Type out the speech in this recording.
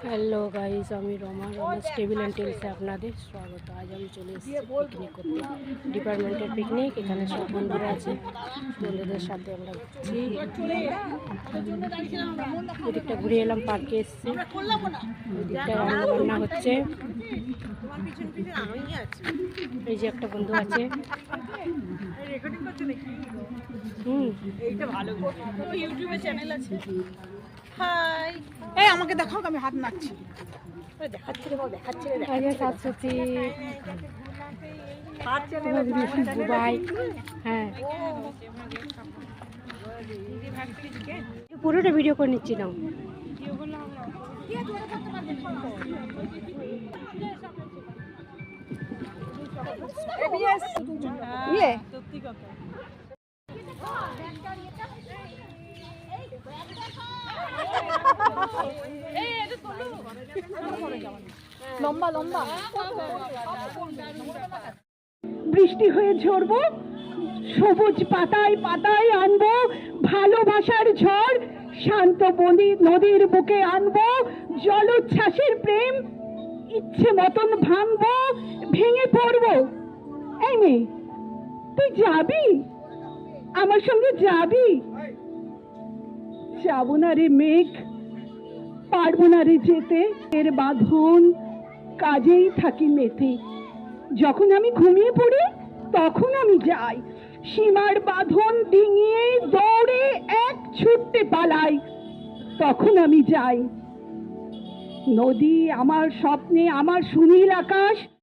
Hello guys, আমি রমাস table and টেলসে আপনাদের স্বাগত। আজ আমি চলে এসেছি পিকনিক করতে, ডিপার্টমেন্টের পিকনিক। এখানে সব বন্ধুরা আছে, বন্ধুদের সাথে আমরা ঘুরছি। এদিকটা ঘুরে এলাম, পার্কে এসছি। ওইদিকটা রান্না হচ্ছে। এই যে একটা বন্ধু আছে। ইউটিউবে চ্যানেল আছে। হাই, এই আমাকে দেখাও, আমি হাত নাড়ছি। দেখাচ্ছি রে বাবা, দেখাচ্ছি রে। শাশ্বতী দুবাই। হ্যাঁ, পুরোটা ভিডিও করে নিচ্ছি না। লম্বা লম্বা বৃষ্টি হয়ে ঝরবো, সবুজ পাতায় পাতায় আনবো ভালোবাসার ঝড়, শান্ত নদীর বুকে আনবো জলোচ্ছ্বাসের প্রেম, ইচ্ছে মতন ভাঙবো, ভেঙে পড়বো। এই মেয়ে, তুই যাবি আমার সঙ্গে? যাবি? যাবো না রে মেঘ, পারবো না রে যেতে। এর বাঁধন কাজেই থাকি মেতে। যখন আমি ঘুমিয়ে পড়ি তখন আমি যাই, সীমার বাঁধন ডিঙিয়ে দৌড়ে এক ছুটতে পালাই। তখন আমি যাই। নদী আমার স্বপ্নে, আমার সুনীল আকাশ।